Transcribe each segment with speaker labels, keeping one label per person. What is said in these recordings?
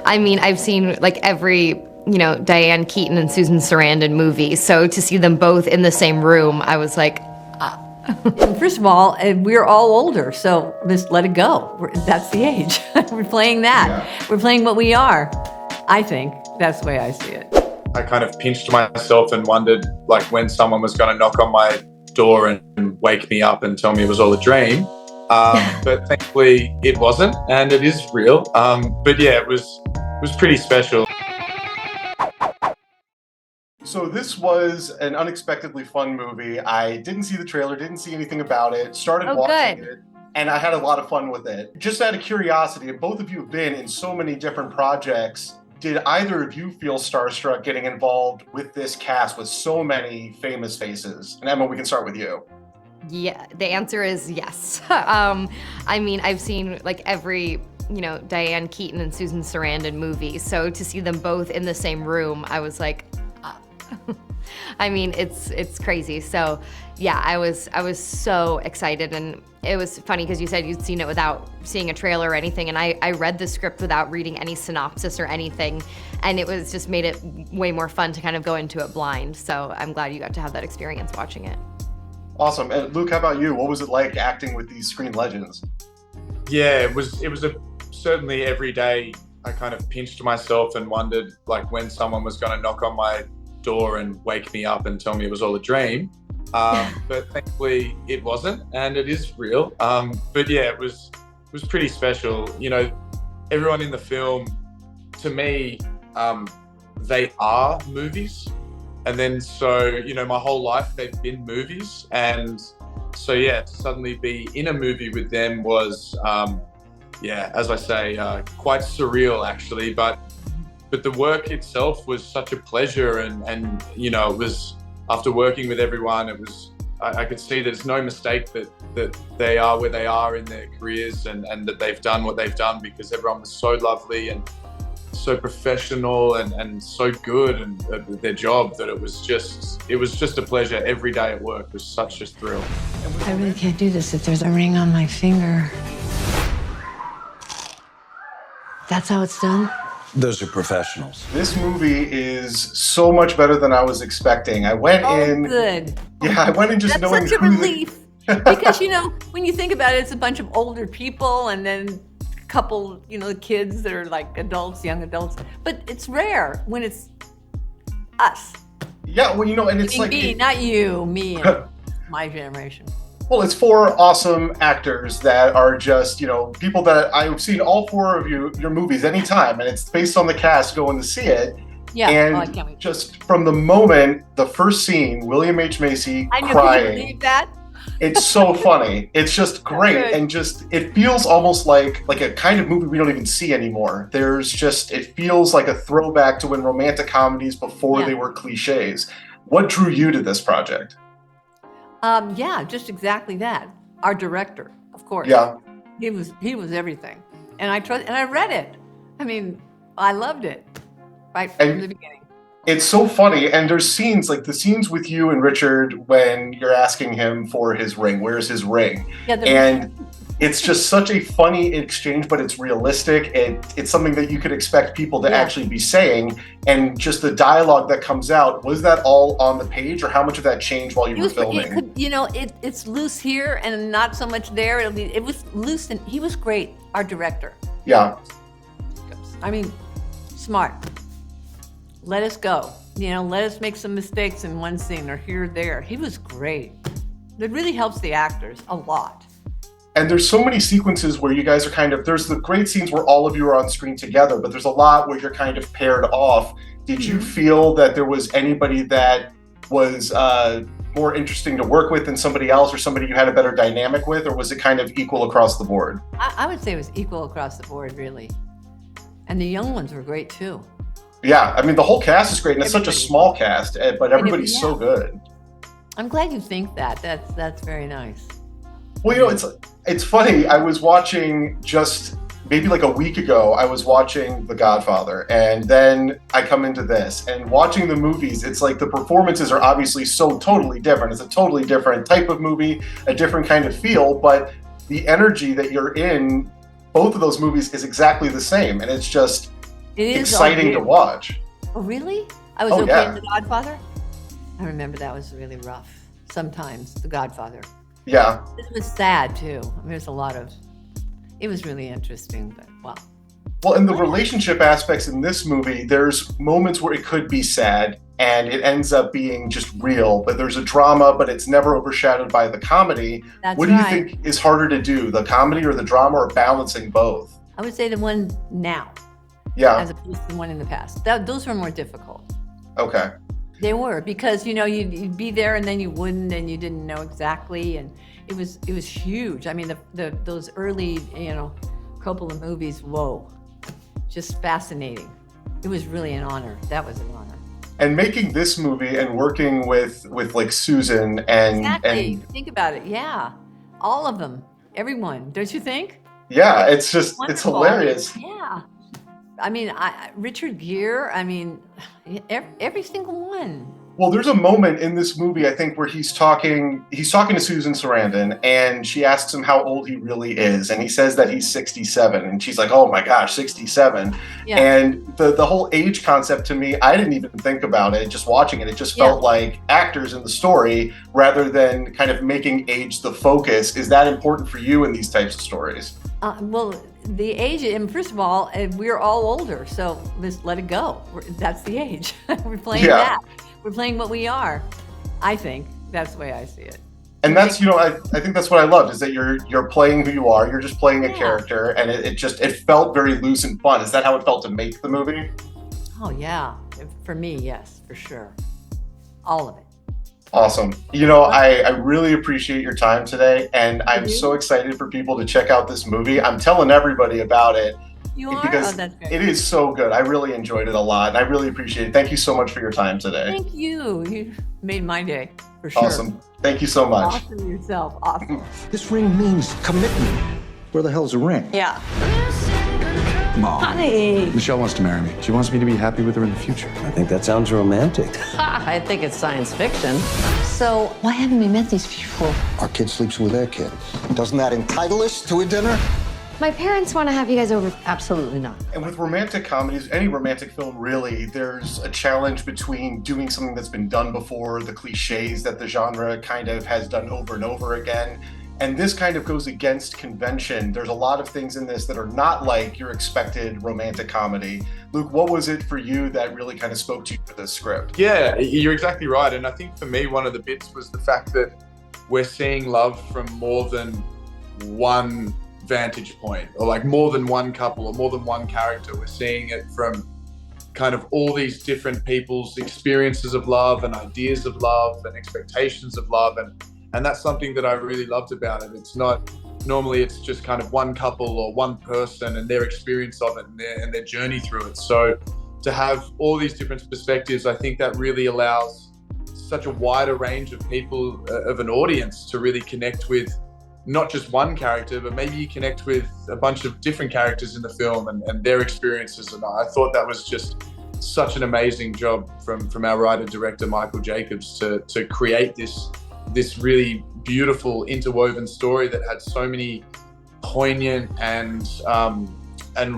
Speaker 1: I mean, I've seen like every, Diane Keaton and Susan Sarandon movie. So to see them both in the same room, I was like,
Speaker 2: First of all, we're all older, so just let it go. That's the age. We're playing that. Yeah. We're playing what we are. I think that's the way I see it.
Speaker 3: I kind of pinched myself and wondered, like, when someone was going to knock on my door and wake me up and tell me it was all a dream. But thankfully it wasn't, and it is real. But yeah, it was pretty special.
Speaker 4: So this was an unexpectedly fun movie. I didn't see the trailer, didn't see anything about it, started watching it, and I had a lot of fun with it. Just out of curiosity, and both of you have been in so many different projects, did either of you feel starstruck getting involved with this cast with so many famous faces? And Emma, we can start with you.
Speaker 1: Yeah, the answer is yes. I mean, I've seen like every, Diane Keaton and Susan Sarandon movie. So to see them both in the same room, I was like, I mean, it's crazy. So yeah, I was so excited, and it was funny because you said you'd seen it without seeing a trailer or anything, and I read the script without reading any synopsis or anything, and it was just made it way more fun to kind of go into it blind. So I'm glad you got to have that experience watching it.
Speaker 4: Awesome. And Luke, how about you? What was it like acting with these screen legends?
Speaker 3: Yeah, it was certainly every day I kind of pinched myself and wondered, like, when someone was going to knock on my door and wake me up and tell me it was all a dream. But thankfully it wasn't, and it is real. But yeah, it was pretty special. Everyone in the film, to me, they are movies. And then so, my whole life they've been movies. And so yeah, to suddenly be in a movie with them was, as I say, quite surreal actually. But the work itself was such a pleasure, and it was, after working with everyone, it was, I could see that it's no mistake that they are where they are in their careers, and that they've done what they've done, because everyone was so lovely and so professional and so good at their job, that it was just a pleasure. Every day at work was such a thrill.
Speaker 5: I really can't do this if there's a ring on my finger. That's how it's done?
Speaker 6: Those are professionals.
Speaker 4: This movie is so much better than I was expecting. I went in.
Speaker 2: Good.
Speaker 4: Yeah, I went in just knowing.
Speaker 2: That's such a relief. Because, when you think about it, it's a bunch of older people and then a couple, kids that are like adults, young adults. But it's rare when it's us.
Speaker 4: Yeah, well, and it's like.
Speaker 2: Me, not you, me and my generation.
Speaker 4: Well, it's four awesome actors that are just, people that I've seen all four of your movies anytime, and it's based on the cast going to see it.
Speaker 2: Yeah,
Speaker 4: and
Speaker 2: I can't wait.
Speaker 4: Just from the moment, the first scene, William H. Macy
Speaker 2: I
Speaker 4: crying.
Speaker 2: Can you believe that?
Speaker 4: It's so funny. It's just great, and it feels almost like a kind of movie we don't even see anymore. It feels like a throwback to when romantic comedies before they were cliches. What drew you to this project?
Speaker 2: Just exactly that. Our director, of course.
Speaker 4: Yeah.
Speaker 2: He was everything. And I read it. I mean, I loved it right from the beginning.
Speaker 4: It's so funny, and there's scenes, like the scenes with you and Richard when you're asking him for his ring. Where's his ring? Yeah, it's just such a funny exchange, but it's realistic. It's something that you could expect people to actually be saying, and just the dialogue that comes out. Was that all on the page, or how much of that changed while you were filming?
Speaker 2: It's loose here and not so much there. It was loose, and he was great, our director.
Speaker 4: Yeah.
Speaker 2: I mean, smart. Let us go. Let us make some mistakes in one scene or here or there. He was great. It really helps the actors a lot.
Speaker 4: And there's so many sequences where you guys are there's the great scenes where all of you are on screen together, but there's a lot where you're kind of paired off. Did you feel that there was anybody that was more interesting to work with than somebody else, or somebody you had a better dynamic with, or was it kind of equal across the board?
Speaker 2: I would say it was equal across the board, really. And the young ones were great too.
Speaker 4: Yeah, I mean, the whole cast is great, and it's such a small cast, but everybody's so good.
Speaker 2: I'm glad you think that. That's very nice.
Speaker 4: Well, it's funny. I was watching just maybe like a week ago, I was watching The Godfather, and then I come into this, and watching the movies, it's like the performances are obviously so totally different. It's a totally different type of movie, a different kind of feel, but the energy that you're in both of those movies is exactly the same, and it's just exciting to watch.
Speaker 2: Oh, really? I was in The Godfather? I remember that was really rough sometimes, The Godfather.
Speaker 4: Yeah.
Speaker 2: It was sad, too. I mean, there's a lot of... It was really interesting, but wow.
Speaker 4: Well, in the relationship aspects in this movie, there's moments where it could be sad and it ends up being just real, but there's a drama, but it's never overshadowed by the comedy. What do you think is harder to do, the comedy or the drama, or balancing both?
Speaker 2: I would say the one now, as opposed to the one in the past. Those were more difficult.
Speaker 4: Okay.
Speaker 2: They were, because you'd be there and then you wouldn't, and you didn't know exactly, and it was huge. I mean, those early couple of movies, whoa, just fascinating. It was really an honor. That was an honor.
Speaker 4: And making this movie and working with like Susan and
Speaker 2: think about it, yeah, all of them, everyone. Don't you think?
Speaker 4: Yeah, it's
Speaker 2: wonderful.
Speaker 4: It's hilarious.
Speaker 2: Yeah, I mean, Richard Gere. I mean, every single one.
Speaker 4: Well, there's a moment in this movie, I think, where he's talking to Susan Sarandon, and she asks him how old he really is, and he says that he's 67, and she's like, "Oh my gosh, 67!" Yeah. And the whole age concept, to me, I didn't even think about it. Just watching it, it just felt like actors in the story rather than kind of making age the focus. Is that important for you in these types of stories?
Speaker 2: Well, the age, and first of all, we're all older, so let's let it go. That's the age. We're playing that. We're playing what we are. I think that's the way I see it.
Speaker 4: And that's, I think that's what I loved, is that you're playing who you are. You're just playing a character, and it felt very loose and fun. Is that how it felt to make the movie?
Speaker 2: Oh yeah, for me, yes, for sure, all of it.
Speaker 4: Awesome. I really appreciate your time today, and I'm so excited for people to check out this movie. I'm telling everybody about it.
Speaker 2: You are?
Speaker 4: Because
Speaker 2: that's great.
Speaker 4: It is so good. I really enjoyed it a lot, and I really appreciate it. Thank you so much for your time today.
Speaker 2: Thank you. You made my day, for sure.
Speaker 4: Awesome. Thank you so much.
Speaker 2: Awesome yourself. Awesome.
Speaker 6: This ring means commitment. Where the hell's a ring?
Speaker 2: Yeah.
Speaker 6: Mom.
Speaker 2: Honey.
Speaker 7: Michelle wants to marry me. She wants me to be happy with her in the future.
Speaker 6: I think that sounds romantic.
Speaker 5: I think it's science fiction. So why haven't we met these people?
Speaker 6: Our kid sleeps with their kid. Doesn't that entitle us to a dinner?
Speaker 1: My parents want to have you guys over.
Speaker 5: Absolutely not.
Speaker 4: And with romantic comedies, any romantic film really, there's a challenge between doing something that's been done before, the cliches that the genre kind of has done over and over again. And this kind of goes against convention. There's a lot of things in this that are not like your expected romantic comedy. Luke, what was it for you that really kind of spoke to you for this script?
Speaker 3: Yeah, you're exactly right. And I think for me, one of the bits was the fact that we're seeing love from more than one vantage point, or like more than one couple or more than one character. We're seeing it from kind of all these different people's experiences of love and ideas of love and expectations of love, and that's something that I really loved about it. It's not normally, it's just kind of one couple or one person and their experience of it and their journey through it. So to have all these different perspectives, I think that really allows such a wider range of people, of an audience, to really connect with not just one character, but maybe you connect with a bunch of different characters in the film and their experiences. And I thought that was just such an amazing job from our writer-director, Michael Jacobs, to create this really beautiful interwoven story that had so many poignant and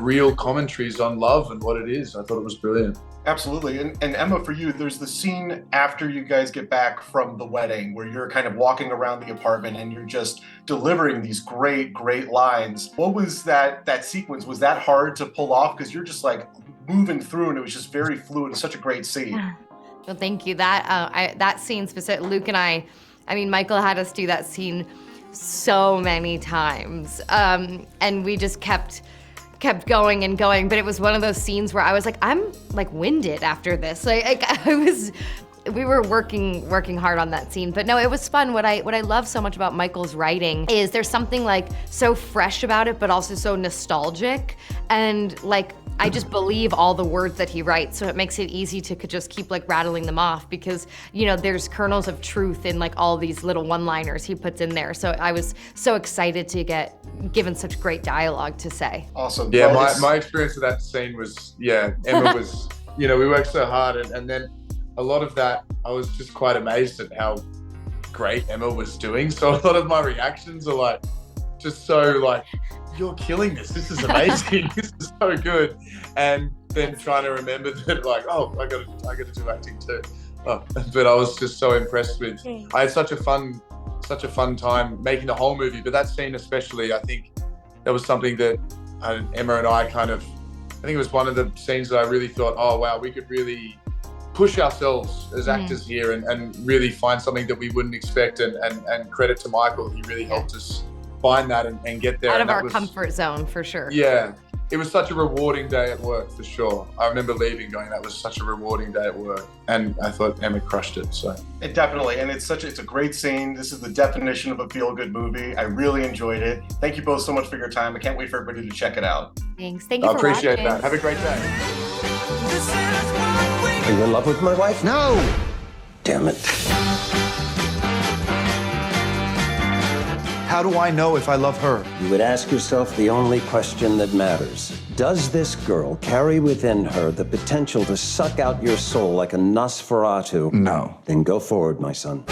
Speaker 3: real commentaries on love and what it is. I thought it was brilliant.
Speaker 4: Absolutely. And Emma, for you, there's the scene after you guys get back from the wedding where you're kind of walking around the apartment and you're just delivering these great lines. What was that sequence? Was that hard to pull off? Because you're just like moving through and it was just very fluid. Such a great scene.
Speaker 1: Well, thank you. That scene specific, Luke and I mean, Michael had us do that scene so many times. And we just kept going and going, but it was one of those scenes where I was like, I'm like winded after this. We were working hard on that scene, but no, it was fun. What I love so much about Michael's writing is there's something like so fresh about it, but also so nostalgic, and like I just believe all the words that he writes, so it makes it easy to just keep like rattling them off, because there's kernels of truth in like all these little one-liners he puts in there. So I was so excited to get given such great dialogue to say.
Speaker 4: Awesome.
Speaker 3: Yeah, my experience of that scene was, Emma was, we worked so hard, and then a lot of that, I was just quite amazed at how great Emma was doing. So a lot of my reactions are like, just so like, you're killing this. This is amazing. This is so good. And then trying to remember that, like, oh, I got to do acting too. Oh, but I was just so impressed with. I had such a fun time making the whole movie. But that scene especially, I think that was something that Emma and I I think it was one of the scenes that I really thought, oh wow, we could really push ourselves as actors here and really find something that we wouldn't expect. And credit to Michael, he really helped us find that and get there.
Speaker 1: Out of our comfort zone, for sure.
Speaker 3: Yeah. It was such a rewarding day at work, for sure. I remember leaving going, that was such a rewarding day at work. And I thought Emma crushed it, so.
Speaker 4: It definitely, and it's a great scene. This is the definition of a feel-good movie. I really enjoyed it. Thank you both so much for your time. I can't wait for everybody to check it out.
Speaker 1: Thanks. Thank you for watching.
Speaker 3: I appreciate that. Have a great day.
Speaker 6: Are you in love with my wife? No! Damn it.
Speaker 7: How do I know if I love her?
Speaker 8: You would ask yourself the only question that matters. Does this girl carry within her the potential to suck out your soul like a Nosferatu?
Speaker 7: No.
Speaker 8: Then go forward, my son.